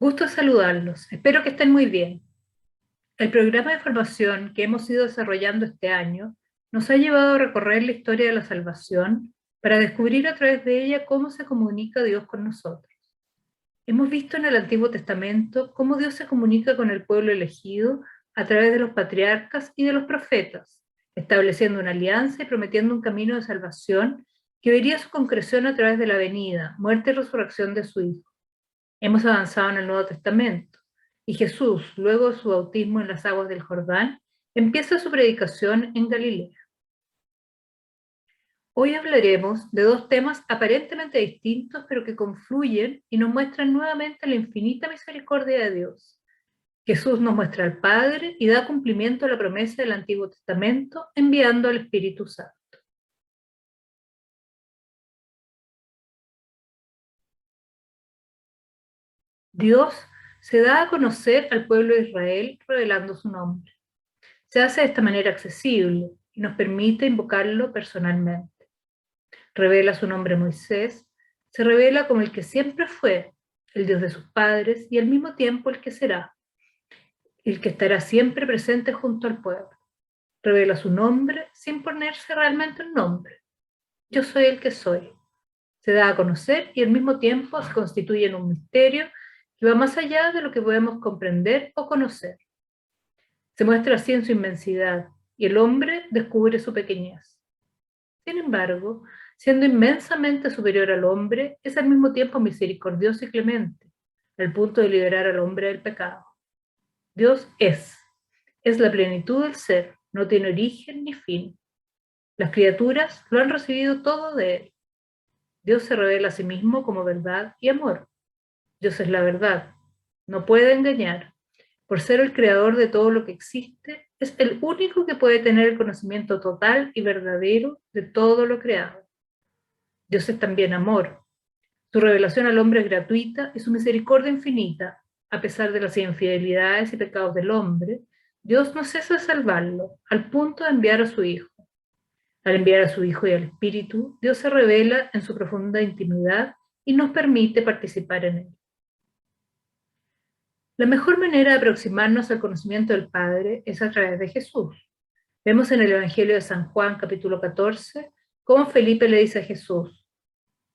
Gusto saludarlos. Espero que estén muy bien. El programa de formación que hemos ido desarrollando este año nos ha llevado a recorrer la historia de la salvación para descubrir a través de ella cómo se comunica Dios con nosotros. Hemos visto en el Antiguo Testamento cómo Dios se comunica con el pueblo elegido a través de los patriarcas y de los profetas, estableciendo una alianza y prometiendo un camino de salvación que vería su concreción a través de la venida, muerte y resurrección de su Hijo. Hemos avanzado en el Nuevo Testamento y Jesús, luego de su bautismo en las aguas del Jordán, empieza su predicación en Galilea. Hoy hablaremos de dos temas aparentemente distintos, pero que confluyen y nos muestran nuevamente la infinita misericordia de Dios. Jesús nos muestra al Padre y da cumplimiento a la promesa del Antiguo Testamento enviando al Espíritu Santo. Dios se da a conocer al pueblo de Israel revelando su nombre. Se hace de esta manera accesible y nos permite invocarlo personalmente. Revela su nombre a Moisés, se revela como el que siempre fue, el Dios de sus padres y al mismo tiempo el que será, el que estará siempre presente junto al pueblo. Revela su nombre sin ponerse realmente un nombre. Yo soy el que soy. Se da a conocer y al mismo tiempo se constituye en un misterio que va más allá de lo que podemos comprender o conocer. Se muestra así en su inmensidad y el hombre descubre su pequeñez. Sin embargo, siendo inmensamente superior al hombre, es al mismo tiempo misericordioso y clemente, al punto de liberar al hombre del pecado. Dios es la plenitud del ser, no tiene origen ni fin. Las criaturas lo han recibido todo de él. Dios se revela a sí mismo como verdad y amor. Dios es la verdad, no puede engañar. Por ser el creador de todo lo que existe, es el único que puede tener el conocimiento total y verdadero de todo lo creado. Dios es también amor. Su revelación al hombre es gratuita y su misericordia infinita. A pesar de las infidelidades y pecados del hombre, Dios no cesa de salvarlo, al punto de enviar a su Hijo. Al enviar a su Hijo y al Espíritu, Dios se revela en su profunda intimidad y nos permite participar en él. La mejor manera de aproximarnos al conocimiento del Padre es a través de Jesús. Vemos en el Evangelio de San Juan, capítulo 14, cómo Felipe le dice a Jesús: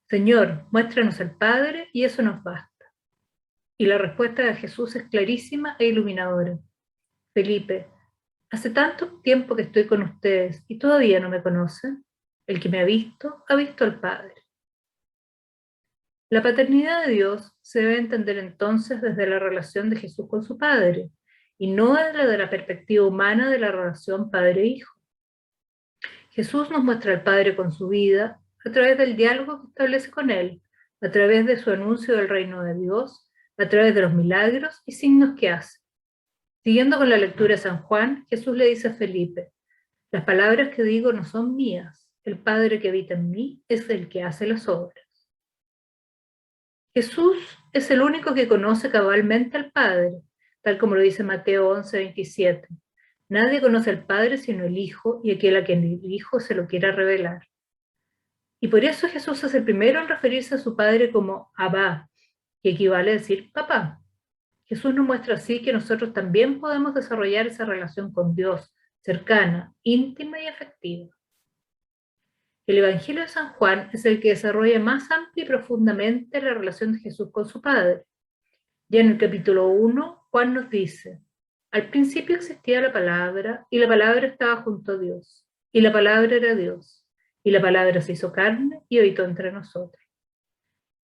Señor, muéstranos al Padre y eso nos basta. Y la respuesta de Jesús es clarísima e iluminadora. Felipe, hace tanto tiempo que estoy con ustedes y todavía no me conocen. El que me ha visto al Padre. La paternidad de Dios se debe entender entonces desde la relación de Jesús con su Padre, y no desde la perspectiva humana de la relación padre-hijo. Jesús nos muestra al Padre con su vida, a través del diálogo que establece con Él, a través de su anuncio del reino de Dios, a través de los milagros y signos que hace. Siguiendo con la lectura de San Juan, Jesús le dice a Felipe: las palabras que digo no son mías, el Padre que habita en mí es el que hace las obras. Jesús es el único que conoce cabalmente al Padre, tal como lo dice Mateo 11:27. Nadie conoce al Padre sino el Hijo y aquel a quien el Hijo se lo quiera revelar. Y por eso Jesús es el primero en referirse a su Padre como Abba, que equivale a decir papá. Jesús nos muestra así que nosotros también podemos desarrollar esa relación con Dios, cercana, íntima y afectiva. El Evangelio de San Juan es el que desarrolla más amplia y profundamente la relación de Jesús con su Padre. Ya en el capítulo 1, Juan nos dice: al principio existía la palabra, y la palabra estaba junto a Dios, y la palabra era Dios, y la palabra se hizo carne y habitó entre nosotros.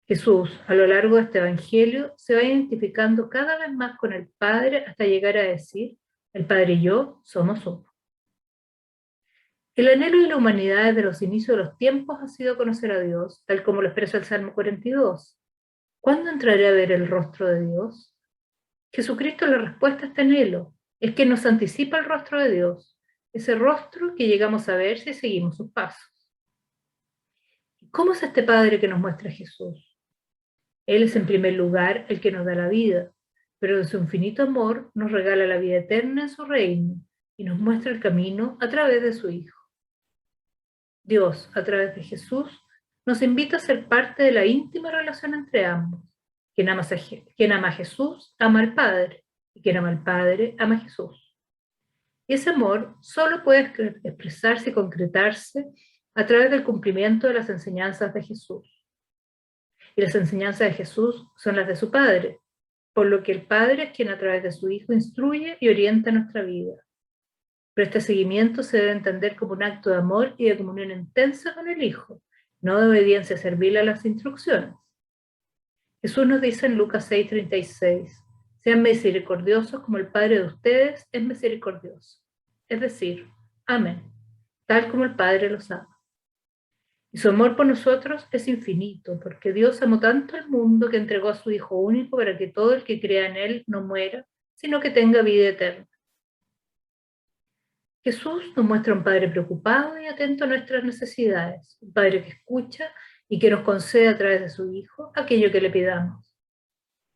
Jesús, a lo largo de este Evangelio, se va identificando cada vez más con el Padre hasta llegar a decir: el Padre y yo somos uno. El anhelo de la humanidad desde los inicios de los tiempos ha sido conocer a Dios, tal como lo expresa el Salmo 42. ¿Cuándo entraré a ver el rostro de Dios? Jesucristo, la respuesta está en Él, es que nos anticipa el rostro de Dios, ese rostro que llegamos a ver si seguimos sus pasos. ¿Cómo es este Padre que nos muestra a Jesús? Él es en primer lugar el que nos da la vida, pero de su infinito amor nos regala la vida eterna en su reino y nos muestra el camino a través de su Hijo. Dios, a través de Jesús, nos invita a ser parte de la íntima relación entre ambos, Quien ama a Jesús, ama al Padre, y quien ama al Padre, ama a Jesús. Y ese amor solo puede expresarse y concretarse a través del cumplimiento de las enseñanzas de Jesús. Y las enseñanzas de Jesús son las de su Padre, por lo que el Padre es quien a través de su Hijo instruye y orienta nuestra vida. Pero este seguimiento se debe entender como un acto de amor y de comunión intensa con el Hijo, no de obediencia servil a las instrucciones. Jesús nos dice en Lucas 6:36, sean misericordiosos como el Padre de ustedes es misericordioso. Es decir, amen, tal como el Padre los ama. Y su amor por nosotros es infinito, porque Dios amó tanto al mundo que entregó a su Hijo único para que todo el que crea en Él no muera, sino que tenga vida eterna. Jesús nos muestra un Padre preocupado y atento a nuestras necesidades, un Padre que escucha y que nos concede a través de su Hijo aquello que le pidamos.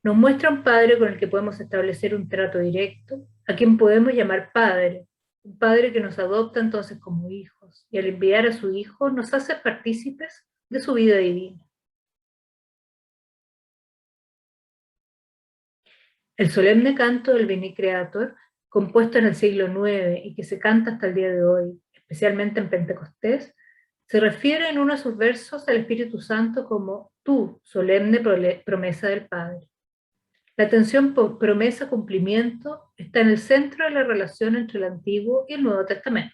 Nos muestra un Padre con el que podemos establecer un trato directo, a quien podemos llamar Padre, un Padre que nos adopta entonces como hijos, y al enviar a su Hijo nos hace partícipes de su vida divina. El solemne canto del Veni Creator, compuesto en el siglo IX y que se canta hasta el día de hoy, especialmente en Pentecostés, se refiere en uno de sus versos al Espíritu Santo como tú, solemne promesa del Padre. La tensión por promesa-cumplimiento está en el centro de la relación entre el Antiguo y el Nuevo Testamento.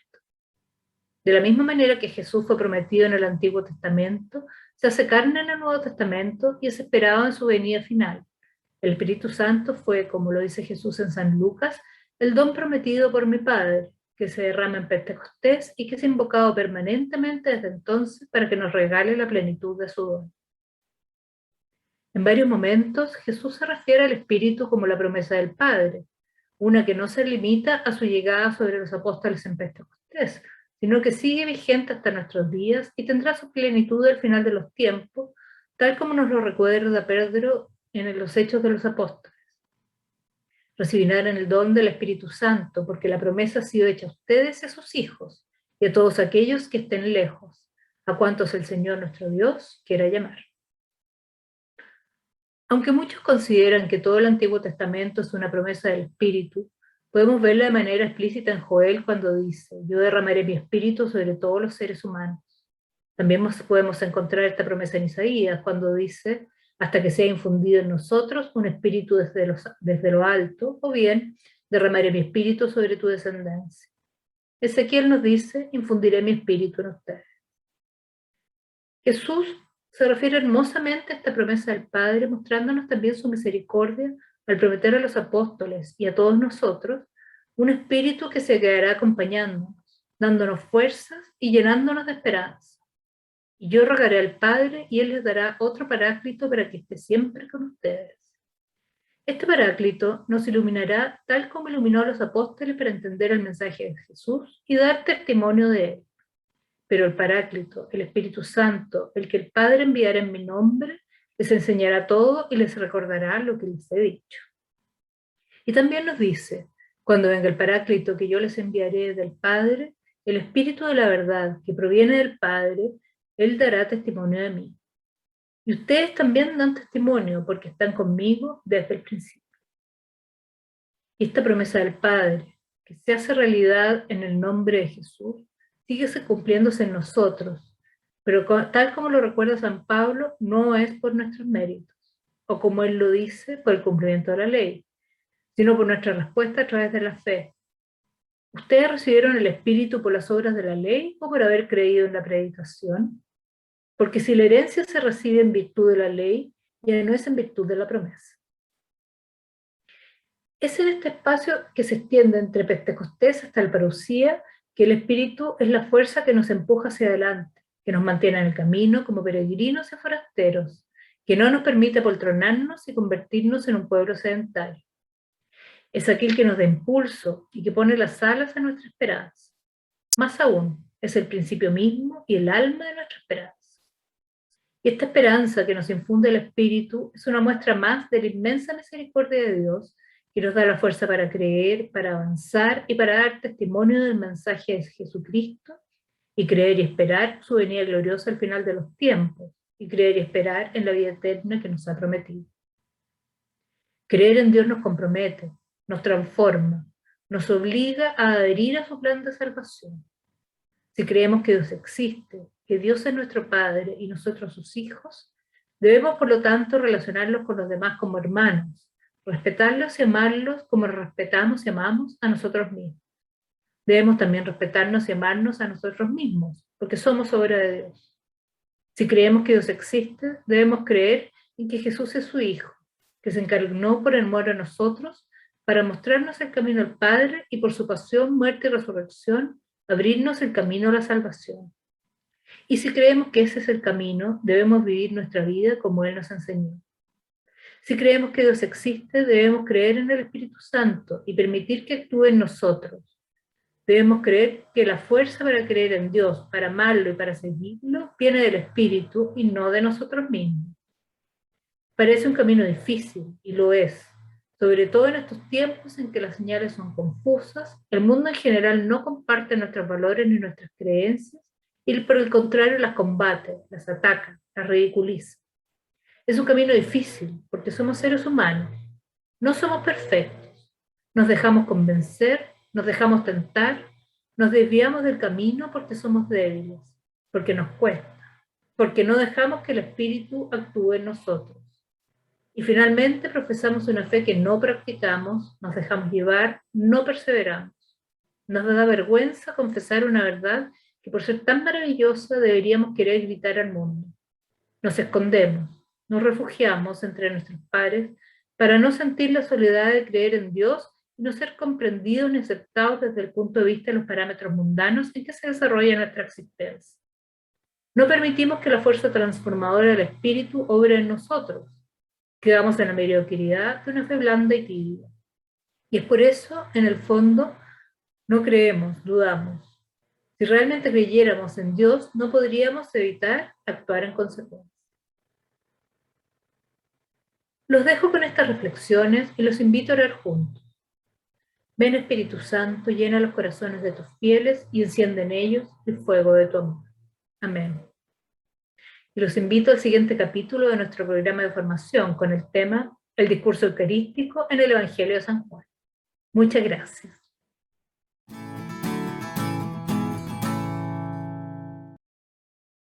De la misma manera que Jesús fue prometido en el Antiguo Testamento, se hace carne en el Nuevo Testamento y es esperado en su venida final. El Espíritu Santo fue, como lo dice Jesús en San Lucas, el don prometido por mi Padre, que se derrama en Pentecostés y que es invocado permanentemente desde entonces para que nos regale la plenitud de su don. En varios momentos, Jesús se refiere al Espíritu como la promesa del Padre, una que no se limita a su llegada sobre los apóstoles en Pentecostés, sino que sigue vigente hasta nuestros días y tendrá su plenitud al final de los tiempos, tal como nos lo recuerda Pedro en los Hechos de los Apóstoles. Recibirán el don del Espíritu Santo, porque la promesa ha sido hecha a ustedes y a sus hijos, y a todos aquellos que estén lejos, a cuantos el Señor nuestro Dios quiera llamar. Aunque muchos consideran que todo el Antiguo Testamento es una promesa del Espíritu, podemos verla de manera explícita en Joel cuando dice, yo derramaré mi Espíritu sobre todos los seres humanos. También podemos encontrar esta promesa en Isaías cuando dice, hasta que sea infundido en nosotros un espíritu desde lo alto, o bien, derramaré mi espíritu sobre tu descendencia. Ezequiel nos dice, infundiré mi espíritu en ustedes. Jesús se refiere hermosamente a esta promesa del Padre, mostrándonos también su misericordia al prometer a los apóstoles y a todos nosotros un espíritu que se quedará acompañándonos, dándonos fuerzas y llenándonos de esperanza. Y yo rogaré al Padre y Él les dará otro paráclito para que esté siempre con ustedes. Este paráclito nos iluminará tal como iluminó a los apóstoles para entender el mensaje de Jesús y dar testimonio de Él. Pero el Paráclito, el Espíritu Santo, el que el Padre enviará en mi nombre, les enseñará todo y les recordará lo que les he dicho. Y también nos dice, cuando venga el Paráclito que yo les enviaré del Padre, el Espíritu de la verdad que proviene del Padre, Él dará testimonio de mí. Y ustedes también dan testimonio porque están conmigo desde el principio. Y esta promesa del Padre, que se hace realidad en el nombre de Jesús, sigue cumpliéndose en nosotros, pero tal como lo recuerda San Pablo, no es por nuestros méritos, o como él lo dice, por el cumplimiento de la ley, sino por nuestra respuesta a través de la fe. ¿Ustedes recibieron el Espíritu por las obras de la ley o por haber creído en la predicación? Porque si la herencia se recibe en virtud de la ley, ya no es en virtud de la promesa. Es en este espacio que se extiende entre Pentecostés hasta el Parousia que el Espíritu es la fuerza que nos empuja hacia adelante, que nos mantiene en el camino como peregrinos y forasteros, que no nos permite poltronarnos y convertirnos en un pueblo sedentario. Es aquel que nos da impulso y que pone las alas a nuestra esperanza. Más aún, es el principio mismo y el alma de nuestra esperanza. Y esta esperanza que nos infunde el Espíritu es una muestra más de la inmensa misericordia de Dios que nos da la fuerza para creer, para avanzar y para dar testimonio del mensaje de Jesucristo y creer y esperar su venida gloriosa al final de los tiempos y creer y esperar en la vida eterna que nos ha prometido. Creer en Dios nos compromete, nos transforma, nos obliga a adherir a su plan de salvación. Si creemos que Dios existe, que Dios es nuestro Padre y nosotros sus hijos, debemos por lo tanto relacionarlos con los demás como hermanos, respetarlos y amarlos como respetamos y amamos a nosotros mismos. Debemos también respetarnos y amarnos a nosotros mismos, porque somos obra de Dios. Si creemos que Dios existe, debemos creer en que Jesús es su Hijo, que se encarnó por amor a nosotros para mostrarnos el camino al Padre y por su pasión, muerte y resurrección, abrirnos el camino a la salvación. Y si creemos que ese es el camino, debemos vivir nuestra vida como Él nos enseñó. Si creemos que Dios existe, debemos creer en el Espíritu Santo y permitir que actúe en nosotros. Debemos creer que la fuerza para creer en Dios, para amarlo y para seguirlo, viene del Espíritu y no de nosotros mismos. Parece un camino difícil, y lo es, sobre todo en estos tiempos en que las señales son confusas, el mundo en general no comparte nuestros valores ni nuestras creencias, y por el contrario las combate, las ataca, las ridiculiza. Es un camino difícil, porque somos seres humanos, no somos perfectos, nos dejamos convencer, nos dejamos tentar, nos desviamos del camino porque somos débiles, porque nos cuesta, porque no dejamos que el Espíritu actúe en nosotros. Y finalmente profesamos una fe que no practicamos, nos dejamos llevar, no perseveramos. Nos da vergüenza confesar una verdad que por ser tan maravillosa deberíamos querer gritar al mundo. Nos escondemos, nos refugiamos entre nuestros pares para no sentir la soledad de creer en Dios y no ser comprendidos ni aceptados desde el punto de vista de los parámetros mundanos en que se desarrolla nuestra existencia. No permitimos que la fuerza transformadora del Espíritu obre en nosotros. Quedamos en la mediocridad de una fe blanda y tibia. Y es por eso, en el fondo, no creemos, dudamos. Si realmente creyéramos en Dios, no podríamos evitar actuar en consecuencia. Los dejo con estas reflexiones y los invito a orar juntos. Ven Espíritu Santo, llena los corazones de tus fieles y enciende en ellos el fuego de tu amor. Amén. Y los invito al siguiente capítulo de nuestro programa de formación con el tema El discurso eucarístico en el Evangelio de San Juan. Muchas gracias.